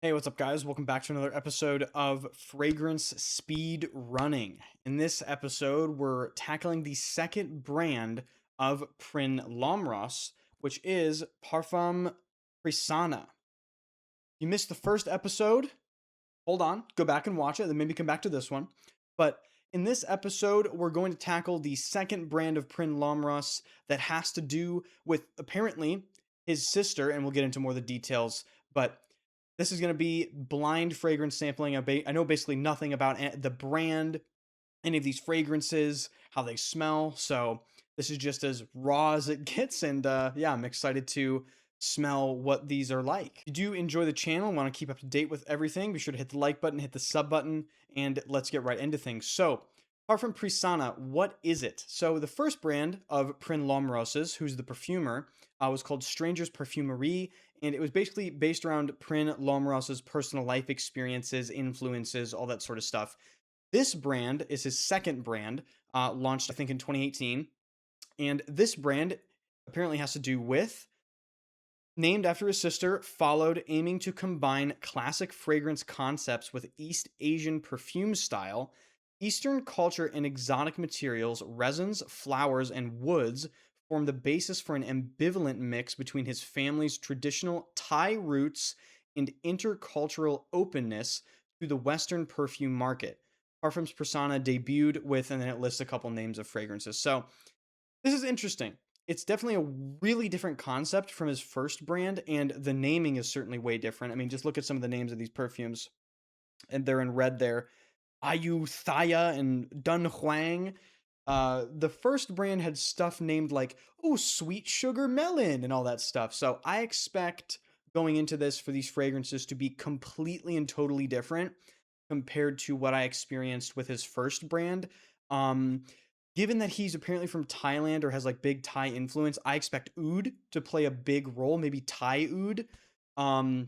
Hey, what's up, guys? Welcome back to another episode of Fragrance Speed Running. In this episode, we're tackling the second brand of Prin Lomros, which is Parfum Prissana. You missed the first episode? Hold on, go back and watch it, then maybe come back to this one. But in this episode, we're going to tackle the second brand of Prin Lomros that has to do with apparently his sister, and we'll get into more of the details. But this is going to be blind fragrance sampling. I know basically nothing about the brand, any of these fragrances, how they smell. So this is just as raw as it gets. And yeah, I'm excited to smell what these are like. If you do enjoy the channel and want to keep up to date with everything, be sure to hit the like button, hit the sub button, and let's get right into things. So, Parfum Prissana, what is it? So the first brand of Prin Lomros's, who's the perfumer, was called Stranger's Perfumerie, and it was basically based around Prin Lomros's personal life experiences, influences, all that sort of stuff. This brand is his second brand, launched I think in 2018, and this brand apparently has to do with named after his sister, followed aiming to combine classic fragrance concepts with East Asian perfume style, Eastern culture and exotic materials, resins, flowers, and woods form the basis for an ambivalent mix between his family's traditional Thai roots and intercultural openness to the Western perfume market. Parfums Persona debuted with, and then it lists a couple names of fragrances. So this is interesting. It's definitely a really different concept from his first brand, and the naming is certainly way different. I mean, just look at some of the names of these perfumes, and they're in red there. Ayutthaya and Dunhuang. The first brand had stuff named like, oh, sweet sugar melon and all that stuff. So I expect going into this for these fragrances to be completely and totally different compared to what I experienced with his first brand. Um, Given that he's apparently from Thailand or has like big Thai influence, I expect oud to play a big role, maybe Thai oud.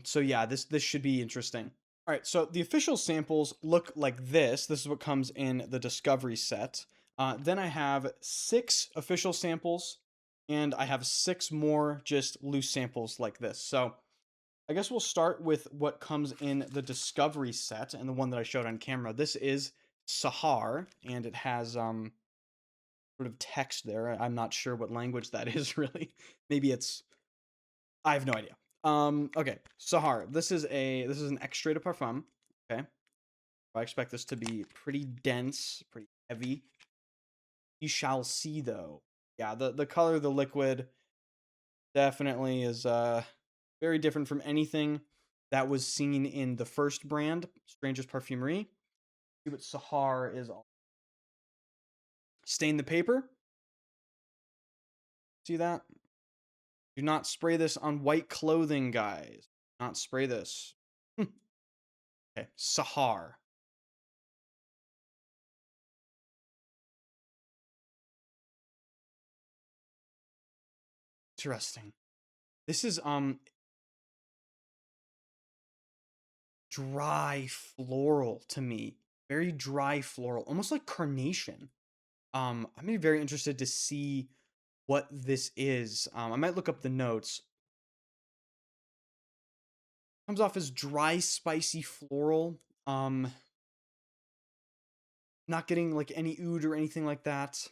So yeah, this should be interesting. All right, so the official samples look like this. This is what comes in the Discovery set. Then I have 6 official samples, and I have 6 more just loose samples like this. So I guess we'll start with what comes in the Discovery set and the one that I showed on camera. This is Sahar, and it has sort of text there. I'm not sure what language that is really. Maybe it's I have no idea. Okay, Sahar. This is an extrait de parfum. Okay, I expect this to be pretty dense, pretty heavy. You shall see though. Yeah, the color of the liquid definitely is very different from anything that was seen in the first brand, Stranger's Perfumerie. See what Sahar is all. Stain the paper. See that? Do not spray this on white clothing, guys. Do not spray this. Okay, Sahar. Interesting. This is dry floral to me. Very dry floral, almost like carnation. I'm gonna be very interested to see what this is. I might look up the notes. Comes off as dry, spicy floral. Not getting like any oud or anything like that.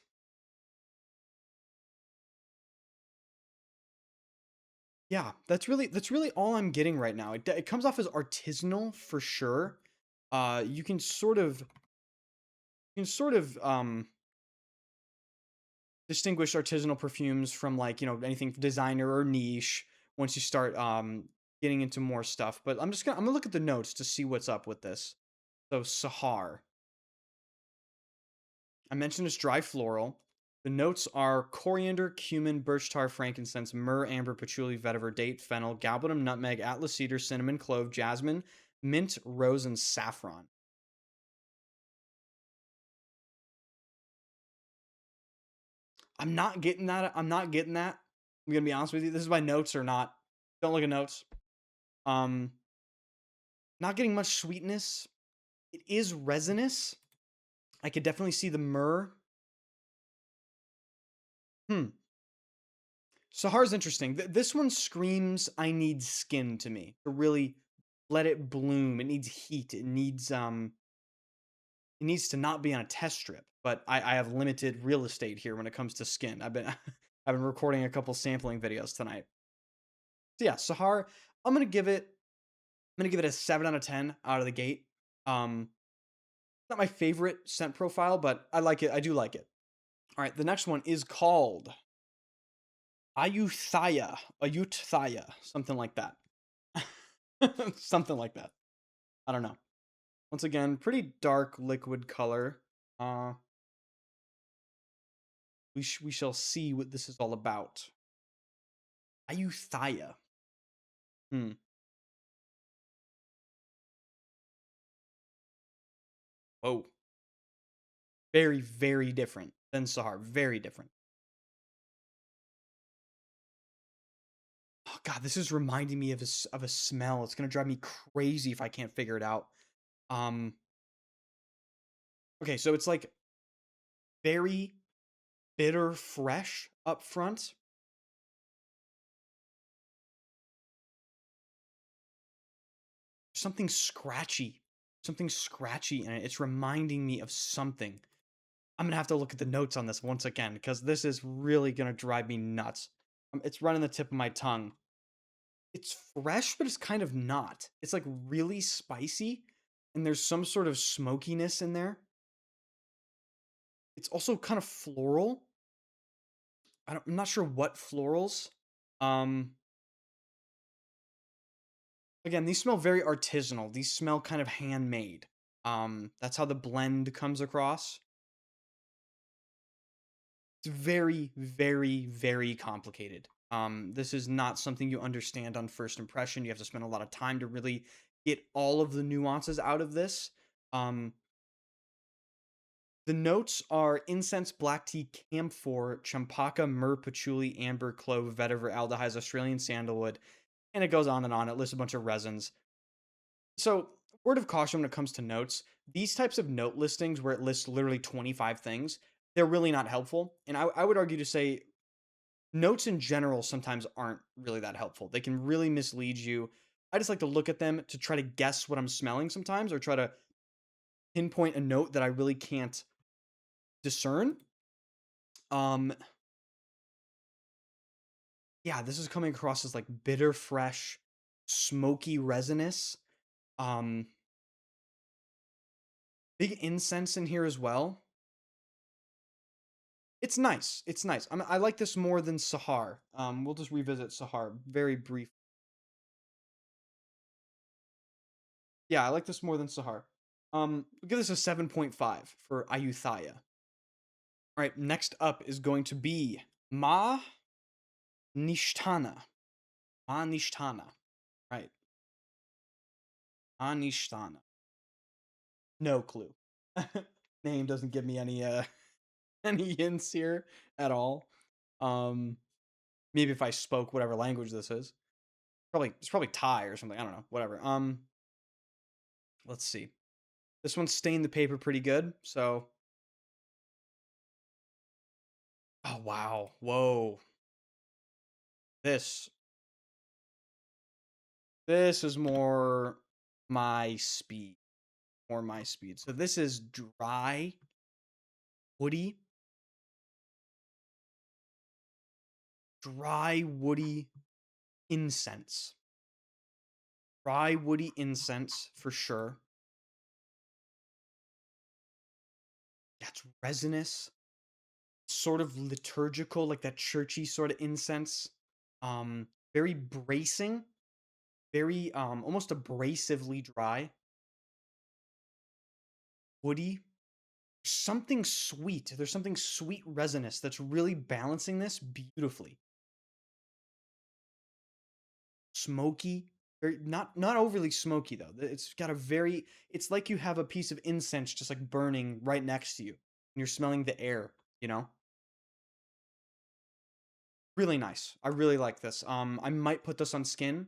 Yeah, that's really all I'm getting right now. It comes off as artisanal for sure. You can sort of distinguish artisanal perfumes from like, anything designer or niche once you start getting into more stuff. But I'm gonna look at the notes to see what's up with this. So Sahar. I mentioned it's dry floral. The notes are coriander, cumin, birch tar, frankincense, myrrh, amber, patchouli, vetiver, date, fennel, galbanum, nutmeg, atlas cedar, cinnamon, clove, jasmine, mint, rose, and saffron. I'm not getting that. I'm not getting that. I'm gonna be honest with you. This is my notes or not. Don't look at notes. Um, Not getting much sweetness. It is resinous. I could definitely see the myrrh. Hmm. Sahar's interesting. This one screams I need skin to me to really let it bloom. It needs heat. It needs to not be on a test strip. But I have limited real estate here when it comes to skin. I've been I've been recording a couple sampling videos tonight. So yeah, Sahar, I'm gonna give it I'm gonna give it a 7 out of 10 out of the gate. It's not my favorite scent profile, but I like it. I do like it. All right, the next one is called Ayutthaya, something like that. Something like that. I don't know. Once again, pretty dark liquid color. Uh, we shall see what this is all about. Ayutthaya. Hmm. Oh, very very different than Sahar. Very different. Oh god, this is reminding me of a smell. It's gonna drive me crazy if I can't figure it out. Um. Okay, so it's like very bitter fresh up front. Something scratchy in it. It's reminding me of something. I'm gonna have to look at the notes on this once again because this is really gonna drive me nuts. It's running the tip of my tongue. It's fresh, but it's kind of not. It's like really spicy, and there's some sort of smokiness in there. It's also kind of floral. I'm not sure what florals. Um, Again, these smell very artisanal. These smell kind of handmade. That's how the blend comes across. It's very, very, very complicated. This is not something you understand on first impression. You have to spend a lot of time to really get all of the nuances out of this. Um, the notes are incense, black tea, camphor, champaka, myrrh, patchouli, amber, clove, vetiver, aldehydes, Australian sandalwood, and it goes on and on. It lists a bunch of resins. So, word of caution when it comes to notes, these types of note listings where it lists literally 25 things, they're really not helpful. And I would argue to say notes in general sometimes aren't really that helpful. They can really mislead you. I just like to look at them to try to guess what I'm smelling sometimes or try to pinpoint a note that I really can't discern. Um yeah, this is coming across as like bitter fresh, smoky resinous. Um Big incense in here as well. It's nice. It's nice. I like this more than Sahar. We'll just revisit Sahar very brief. Yeah, I like this more than Sahar. We'll give this a 7.5 for Ayutthaya. All right, next up is going to be Ma Nishtana. Ma Nishtana. Right. Ma Nishtana. No clue. Name doesn't give me any any hints here at all. Um Maybe if I spoke whatever language this is. Probably it's probably Thai or something. I don't know. Whatever. Let's see. This one stained the paper pretty good. So, oh wow, whoa, this this is my speed, more my speed. So this is dry, woody, dry woody incense. Dry woody incense for sure. That's resinous, sort of liturgical, like that churchy sort of incense. Very bracing, very almost abrasively dry, woody, something sweet. There's something sweet resinous that's really balancing this beautifully. Smoky, very not overly smoky though. It's got a very it's like you have a piece of incense just like burning right next to you. And you're smelling the air, you know? Really nice. I really like this. I might put this on skin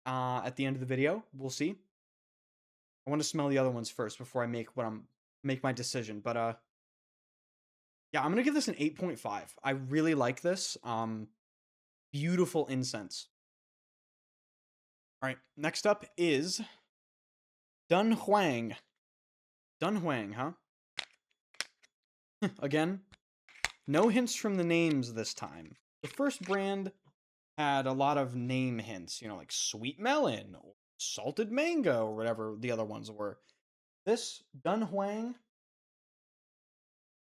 at the end of the video. We'll see. I want to smell the other ones first before I make my decision. But yeah, I'm gonna give this an 8.5. I really like this. Beautiful incense. All right, next up is Dunhuang. Dunhuang, huh? Again, no hints from the names this time. The first brand had a lot of name hints, like sweet melon or salted mango or whatever the other ones were. This Dunhuang,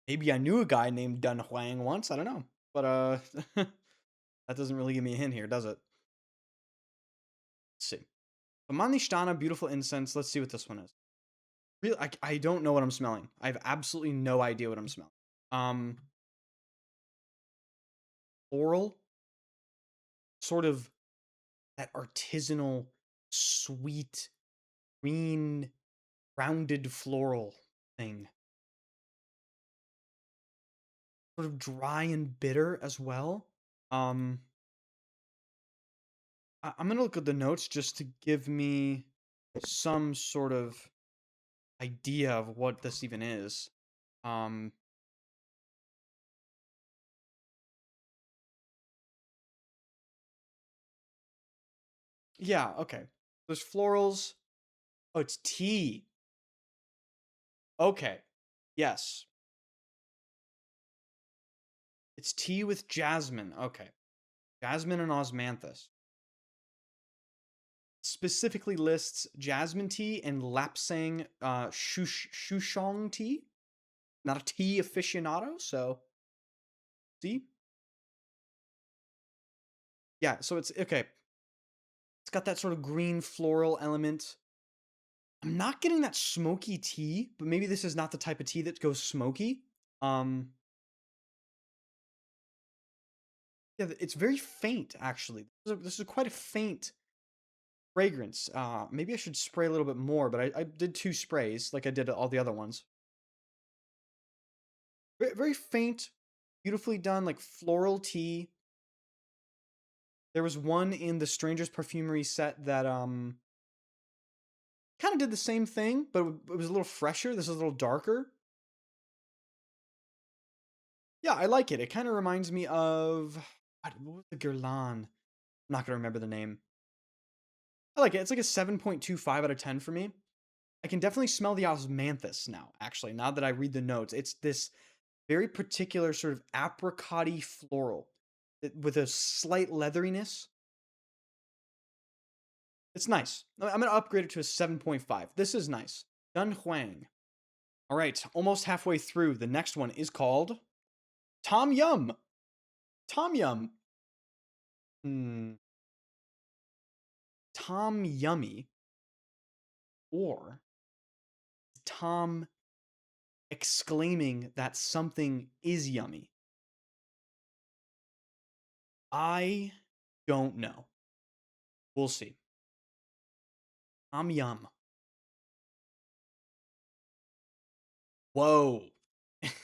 maybe I knew a guy named Dunhuang once, I don't know. But that doesn't really give me a hint here, does it? Let's see. Nishtana, beautiful incense. Let's see what this one is. Really, I don't know what I'm smelling. I have absolutely no idea what I'm smelling. Floral, sort of that artisanal, sweet, green, rounded floral thing. Sort of dry and bitter as well. I'm gonna look at the notes just to give me some sort of idea of what this even is. Um, yeah, okay. There's florals. Oh, it's tea. Okay. Yes. It's tea with jasmine. Okay. Jasmine and osmanthus. Specifically lists jasmine tea and lapsang shushong tea. Not a tea aficionado, so see? Yeah, so it's okay. It's got that sort of green floral element. I'm not getting that smoky tea, but maybe this is not the type of tea that goes smoky. Um yeah, it's very faint actually. This is quite a faint fragrance. Maybe I should spray a little bit more, but I did 2 sprays like I did all the other ones. Very, very faint, beautifully done, like floral tea. There was one in the Stranger's Perfumery set that kind of did the same thing, but it was a little fresher. This is a little darker. Yeah, I like it. It kind of reminds me of what was the Guerlain? I'm not gonna remember the name. I like it. It's like a 7.25 out of 10 for me. I can definitely smell the osmanthus now, actually, now that I read the notes. It's this very particular sort of apricot-y floral with a slight leatheriness. It's nice. I'm going to upgrade it to a 7.5. This is nice. Dunhuang. All right, almost halfway through. The next one is called Tom Yum. Tom Yum. Tom Yummy or Tom exclaiming that something is yummy. I don't know. We'll see. Tom Yum. Whoa.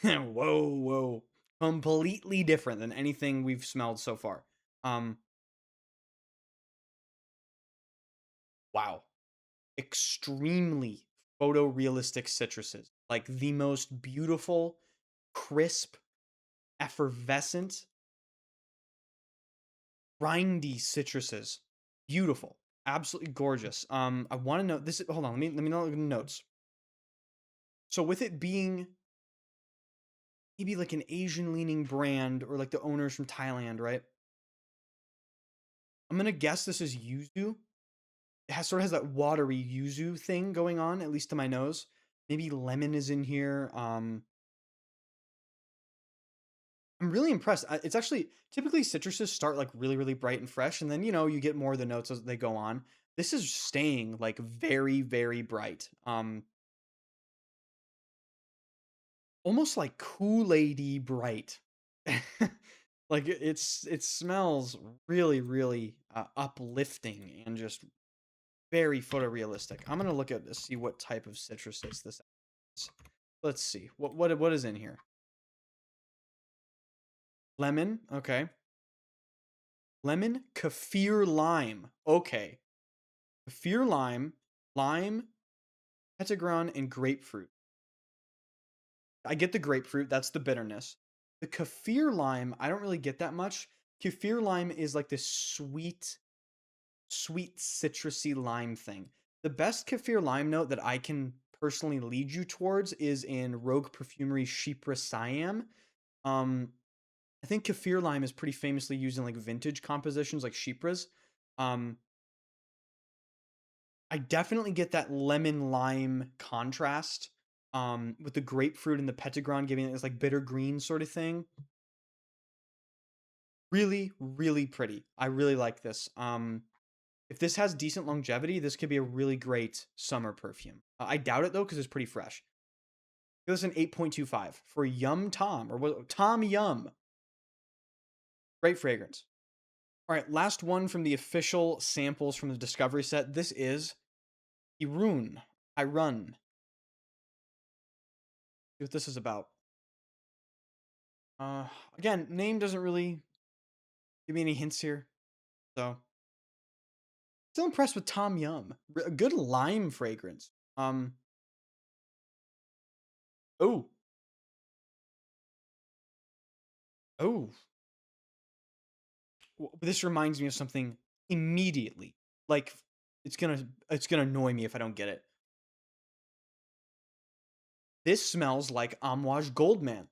Whoa. Completely different than anything we've smelled so far. Wow. Extremely photorealistic citruses. Like the most beautiful, crisp, effervescent, grindy citruses. Beautiful. Absolutely gorgeous. I want to know this. Hold on. Let me know the notes. So with it being maybe like an Asian leaning brand or like the owners from Thailand, right? I'm gonna guess this is yuzu. It sort of has that watery yuzu thing going on, at least to my nose. Maybe lemon is in here. I'm really impressed. It's actually typically citruses start like really, really bright and fresh, and then you get more of the notes as they go on. This is staying like very, very bright. Almost like Kool-Aid-y bright. Like it smells really, really uplifting and just very photorealistic. I'm gonna look at this, see what type of citrus this is. Let's see what is in here. Lemon, okay. Lemon, kaffir lime. Okay. Kaffir lime, lime, petitgrain, and grapefruit. I get the grapefruit, that's the bitterness. The kaffir lime, I don't really get that much. Kaffir lime is like this sweet, sweet citrusy lime thing. The best kaffir lime note that I can personally lead you towards is in Rogue Perfumery Chypre Siam. Um, I think kaffir lime is pretty famously used in like vintage compositions like Chypres. Um, I definitely get that lemon lime contrast with the grapefruit and the petitgrain giving it this like bitter green sort of thing. Really, really pretty. I really like this. If this has decent longevity, this could be a really great summer perfume. I doubt it though because it's pretty fresh. Give us an 8.25 for Yum Tom or what? Tom Yum. Great fragrance. All right, last one from the official samples from the Discovery set. This is Hirun. Hirun. See what this is about. Uh, Again, name doesn't really give me any hints here, so still impressed with Tom Yum. A good lime fragrance. Oh, oh, this reminds me of something immediately. Like it's gonna annoy me if I don't get it. This smells like Amouage Goldman.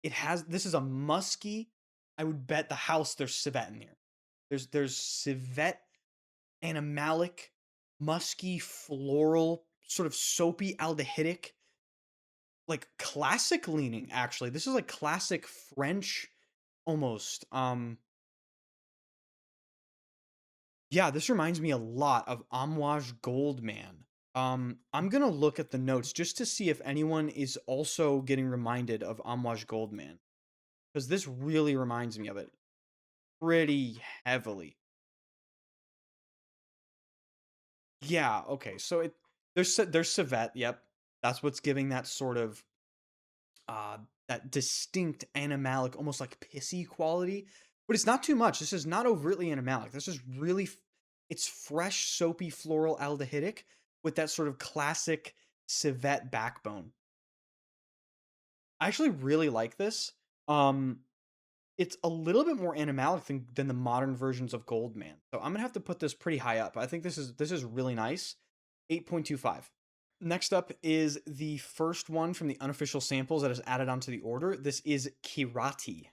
This is a musky. I would bet the house there's civet in here. There's civet, animalic, musky, floral, sort of soapy, aldehydic, like classic leaning. Actually, this is like classic French almost. Yeah, this reminds me a lot of Amouage Goldman. I'm gonna look at the notes just to see if anyone is also getting reminded of Amouage Goldman because this really reminds me of it pretty heavily. Yeah, okay. So there's civet, yep. That's what's giving that sort of uh that distinct animalic, almost like pissy quality. But it's not too much. This is not overtly animalic. This is really it's fresh, soapy, floral aldehydic with that sort of classic civet backbone. I actually really like this. Um it's a little bit more animalic than the modern versions of Goldman. So I'm gonna have to put this pretty high up. I think this is really nice. 8.25. Next up is the first one from the unofficial samples that is added onto the order. This is Keerati.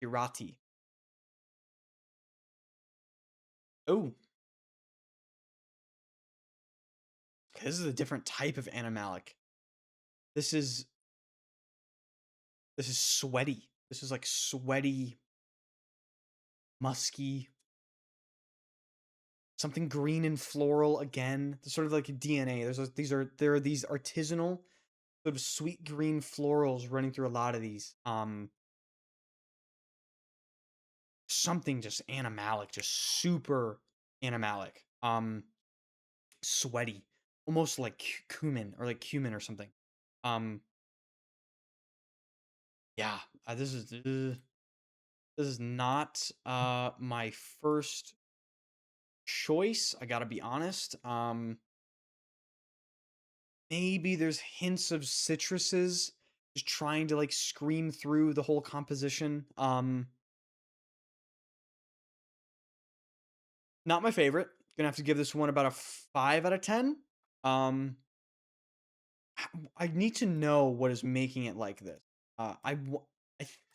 Keerati. Oh, this is a different type of animalic. This is this is sweaty. This is like sweaty, musky, something green and floral again. Sort of like DNA. There are these artisanal sort of sweet green florals running through a lot of these. Something just animalic, just super animalic. Sweaty, almost like cumin or like cumin or something. Um, yeah, this is not my first choice. I gotta be honest. Maybe there's hints of citruses just trying to like scream through the whole composition. Not my favorite. Gonna have to give this one about a 5 out of 10. Um, I need to know what is making it like this. I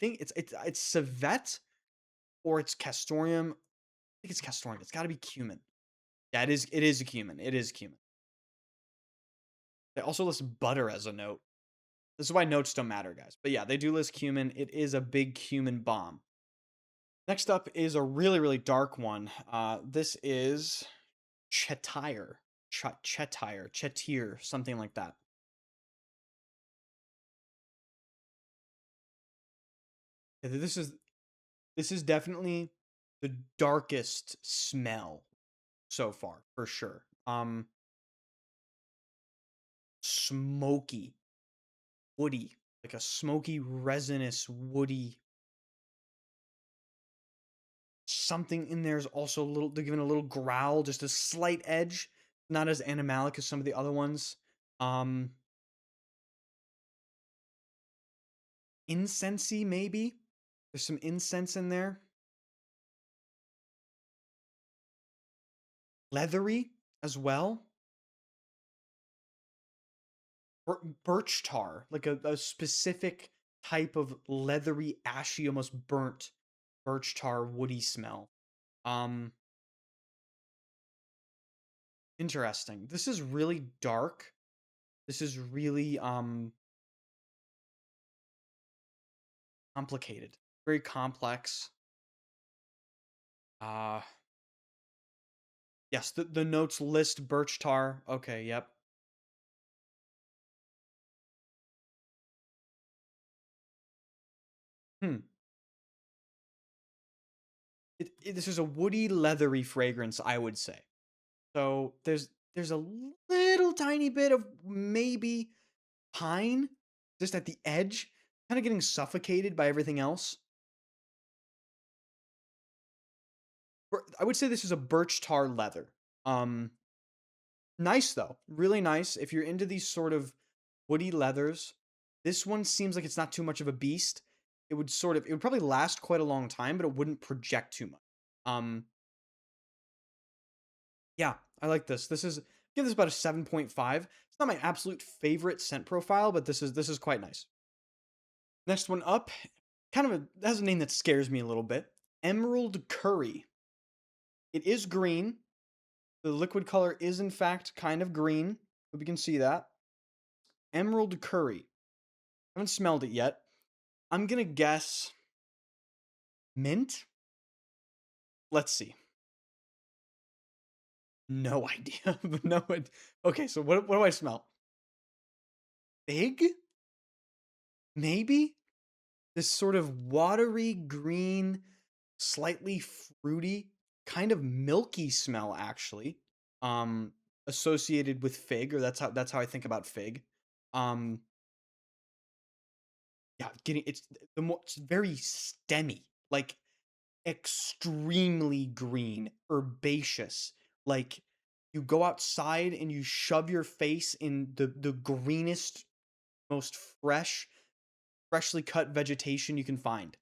think it's civet or it's castoreum. I think it's castoreum. It's got to be cumin. Yeah, it is. It is a cumin. It is cumin. They also list butter as a note. This is why notes don't matter, guys. But yeah, they do list cumin. It is a big cumin bomb. Next up is a really, really dark one. This is Chetyre. Chetyre, something like that. Yeah, this is definitely the darkest smell so far, for sure. Smoky, woody, like a smoky, resinous, woody. Something in there is also a little. They're giving a little growl, just a slight edge. Not as animalic as some of the other ones. Um, Incensey maybe. There's some incense in there. leathery as well. Birch tar, like a specific type of leathery, ashy, almost burnt birch tar woody smell. Um, Interesting. This is really dark. This is really complicated, very complex. Uh yes, the notes list birch tar. Okay, yep. Hmm. This is a woody, leathery fragrance, I would say. So there's a little tiny bit of maybe pine just at the edge, kind of getting suffocated by everything else. I would say this is a birch tar leather. Um, Nice though, really nice. If you're into these sort of woody leathers, this one seems like it's not too much of a beast. It would probably last quite a long time, but it wouldn't project too much. Um, yeah, I like this. Give this about a 7.5. It's not my absolute favorite scent profile, but this is quite nice. Next one up, has a name that scares me a little bit. Emerald Curry. It is green. The liquid color is in fact kind of green. Hope you can see that. Emerald Curry. I haven't smelled it yet. I'm gonna guess mint. Let's see. No idea. No. Okay, so what do I smell? Fig? Maybe this sort of watery green, slightly fruity, kind of milky smell actually. Um, Associated with fig, or that's how I think about fig. Um, yeah, getting it's very stemmy, like extremely green, herbaceous. Like you go outside and you shove your face in the greenest, most freshly cut vegetation you can find.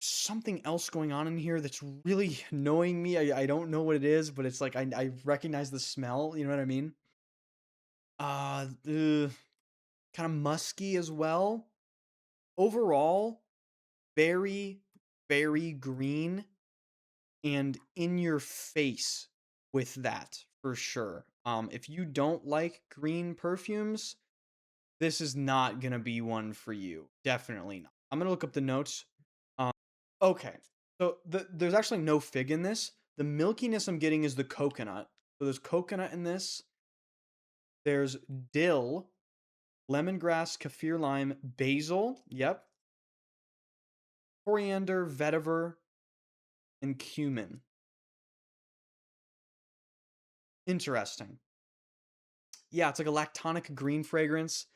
Something else going on in here that's really annoying me. I don't know what it is, but it's like I recognize the smell. You know what I mean? Kind of musky as well. Overall, very, very green and in your face with that for sure. If you don't like green perfumes, this is not gonna be one for you. Definitely not. I'm gonna look up the notes. Um, okay, so there's actually no fig in this. The milkiness I'm getting is the coconut. So there's coconut in this. There's dill, lemongrass, kaffir lime, basil. Yep. Coriander, vetiver, and cumin. Interesting. Yeah, it's like a lactonic green fragrance.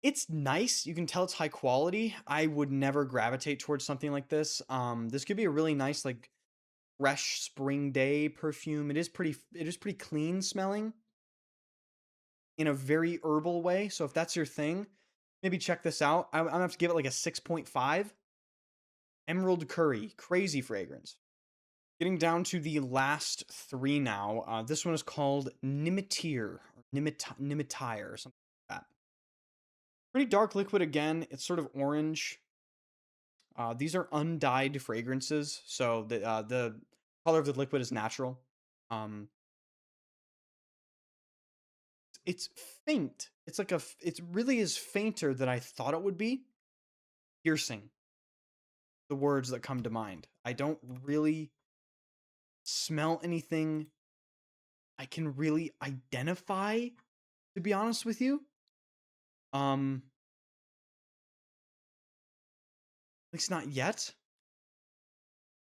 It's nice. You can tell it's high quality. I would never gravitate towards something like this. This could be a really nice, like fresh spring day perfume. It is pretty clean smelling in a very herbal way. So if that's your thing, maybe check this out. I'm gonna have to give it like a 6.5. Emerald Curry, crazy fragrance. Getting down to the last three now. This one is called Nimitr or Nimitire or something like that. Pretty dark liquid again. It's sort of orange. These are undyed fragrances, so the color of the liquid is natural. Um, it's faint. It really is fainter than I thought it would be. Piercing, the words that come to mind. I don't really smell anything I can really identify, to be honest with you. Um, at least not yet.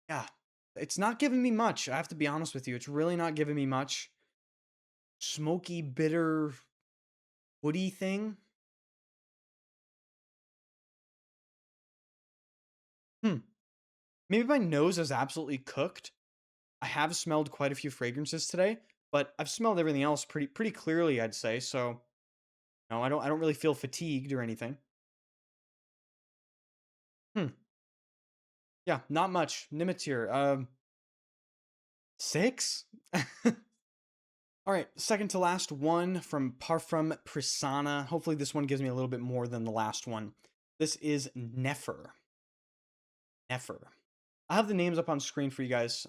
Yeah, it's not giving me much. I have to be honest with you. It's really not giving me much. Smoky, bitter, woody thing. Hmm. Maybe my nose is absolutely cooked. I have smelled quite a few fragrances today, but I've smelled everything else pretty clearly, I'd say. So, no, I don't really feel fatigued or anything. Hmm. Yeah, not much. Nimitr. 6? All right, second to last one from Parfum Prissana. Hopefully this one gives me a little bit more than the last one. This is Nefer. Nefer. I have the names up on screen for you guys.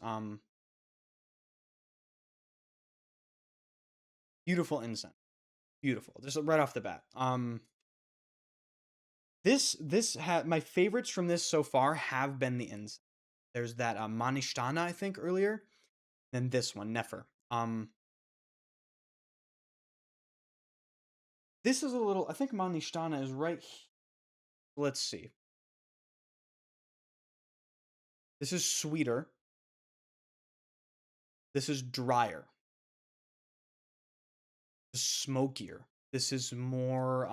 Beautiful incense. Beautiful. Just right off the bat. My favorites from this so far have been the incense. There's that Nishtana, I think, earlier. Then this one, Nefer. This is a little. I think Nishtana is right. Let's see. This is sweeter. This is drier. This is smokier. This is more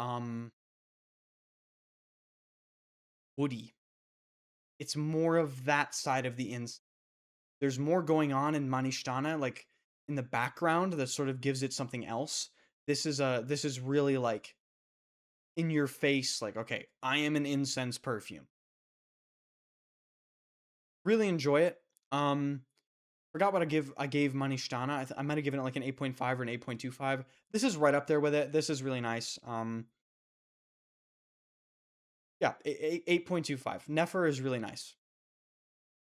woody. It's more of that side of the incense. There's more going on in Nishtana, like in the background, that sort of gives it something else. This is really like in your face, like, okay, I am an incense perfume. Really enjoy it. Forgot what I gave Nishtana. I might have given it like an 8.5 or an 8.25. This is right up there with it. This is really nice. Yeah, 8.25. Nefer is really nice.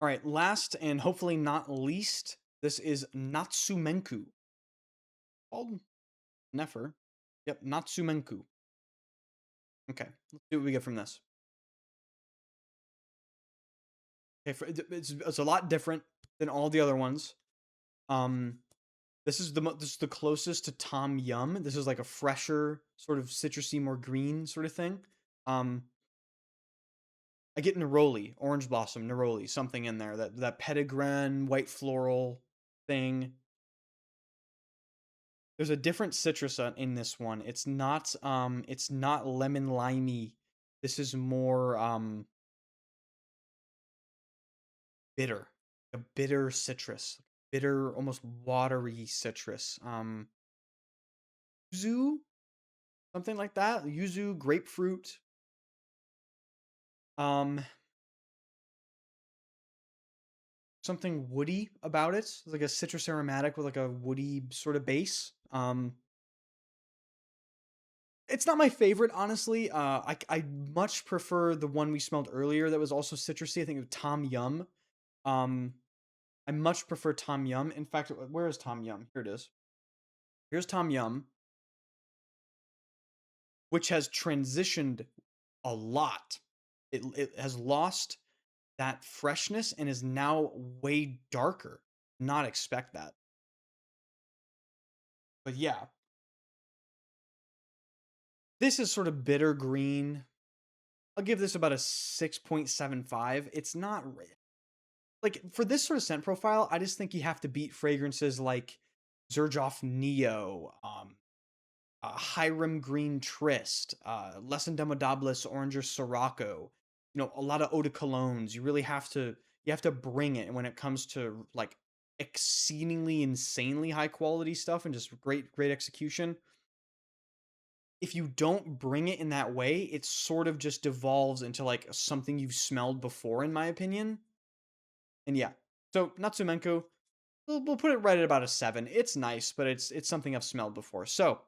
All right, last and hopefully not least, this is Natsumenku. Called Nefer. Yep, Natsumenku. Okay, let's see what we get from this. Okay, it's a lot different than all the other ones. This is the closest to Tom Yum. This is like a fresher, sort of citrusy, more green sort of thing. I get neroli, orange blossom, neroli, something in there. That petitgrain, white floral thing. There's a different citrus in this one. It's not lemon limey. This is more bitter. A bitter citrus. Bitter, almost watery citrus. Yuzu, something like that. Yuzu, grapefruit. Something woody about it. It's like a citrus aromatic with like a woody sort of base. It's not my favorite, honestly. I much prefer the one we smelled earlier that was also citrusy. I think of Tom Yum. I much prefer Tom Yum. In fact, where is Tom Yum? Here it is. Here's Tom Yum, which has transitioned a lot. It has lost that freshness and is now way darker. Not expect that. But yeah, this is sort of bitter green. I'll give this about a 6.75. It's not like for this sort of scent profile, I just think you have to beat fragrances like Xerjoff Neo, Hiram Green Trist, Les Indomables Oranger Sirocco. You know, a lot of eau de colognes. You have to bring it when it comes to like exceedingly insanely high quality stuff and just great execution. If you don't bring it in that way, it sort of just devolves into like something you've smelled before, in my opinion. And yeah, so Natsumenku, we'll put it right at about a 7. It's nice, but it's something I've smelled before. So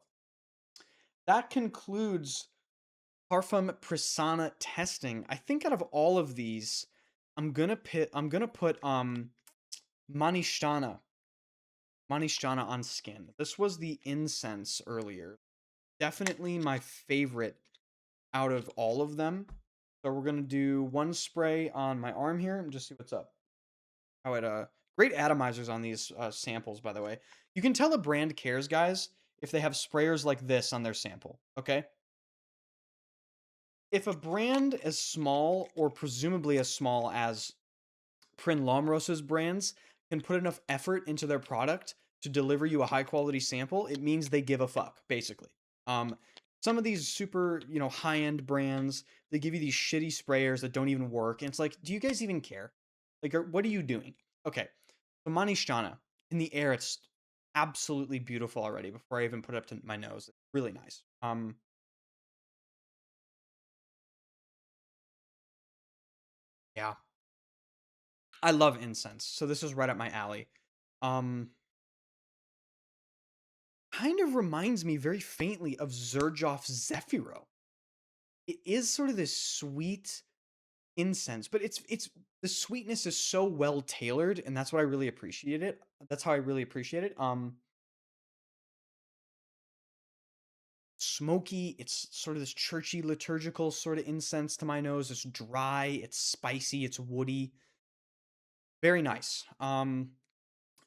that concludes Parfum Prissana testing. I think out of all of these, I'm gonna put Manishtana on skin. This was the incense earlier. Definitely my favorite out of all of them. So we're gonna do one spray on my arm here and just see what's up. How it great atomizers on these samples, by the way. You can tell a brand cares, guys, if they have sprayers like this on their sample. Okay. If a brand as small or presumably as small as Prin Lomros's brands can put enough effort into their product to deliver you a high quality sample, it means they give a fuck, basically. Um, some of these super, high end brands, they give you these shitty sprayers that don't even work, and it's like, do you guys even care? Like, what are you doing? Okay, so Manishtana, in the air, it's absolutely beautiful already. Before I even put it up to my nose, it's really nice. Yeah, I love incense, so this is right up my alley. Um, kind of reminds me very faintly of Xerjoff Zephyro. It is sort of this sweet incense, but it's the sweetness is so well tailored, and that's what I really appreciate it. That's how I really appreciate it. Smoky, it's sort of this churchy liturgical sort of incense to my nose. It's dry, it's spicy, it's woody. Very nice.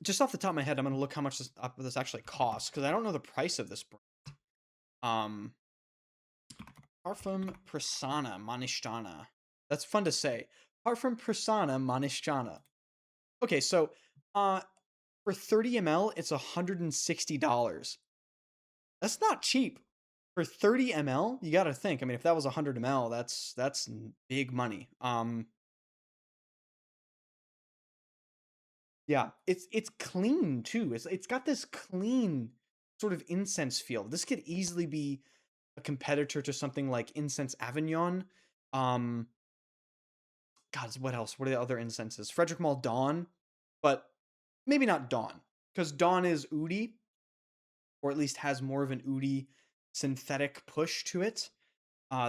Just off the top of my head, I'm gonna look how much this actually costs because I don't know the price of this brand. Um, Parfum Prissana Nishtana. That's fun to say. Parfum Prissana Nishtana. Okay, so uh for 30 ml, it's $160. That's not cheap. For 30 ml, you got to think. I mean, if that was 100 ml, that's big money. Yeah, it's clean too. It's got this clean sort of incense feel. This could easily be a competitor to something like Incense Avignon. Um, God, what else? What are the other incenses? Frederick Mall Dawn, but maybe not Dawn because Dawn is oudi, or at least has more of an oudi synthetic push to it.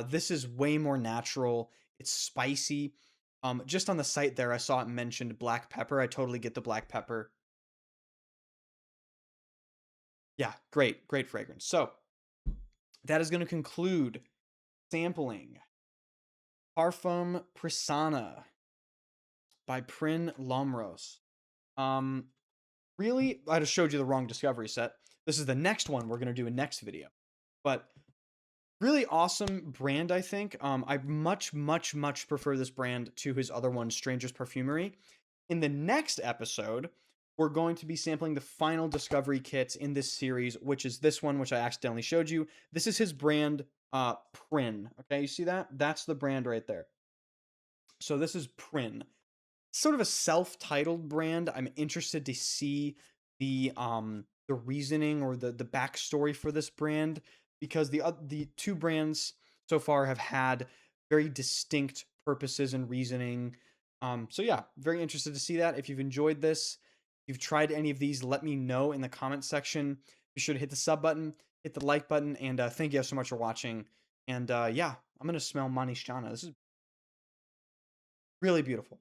This is way more natural. It's spicy. Just on the site there, I saw it mentioned black pepper. I totally get the black pepper. Yeah, great, great fragrance. So that is going to conclude sampling Parfum Prissana by Prin Lomros. Um, really, I just showed you the wrong discovery set. This is the next one we're going to do in next video. But really awesome brand, I think. I much prefer this brand to his other one, Stranger's Perfumery. In the next episode, we're going to be sampling the final discovery kit in this series, which is this one, which I accidentally showed you. This is his brand, Prin. Okay, you see that? That's the brand right there. So this is Prin, sort of a self-titled brand. I'm interested to see the reasoning or the backstory for this brand because the two brands so far have had very distinct purposes and reasoning. So yeah, very interested to see that. If you've enjoyed this, if you've tried any of these, let me know in the comment section. Be sure to hit the sub button, hit the like button, and thank you so much for watching. And yeah, I'm gonna smell Nishtana. This is really beautiful.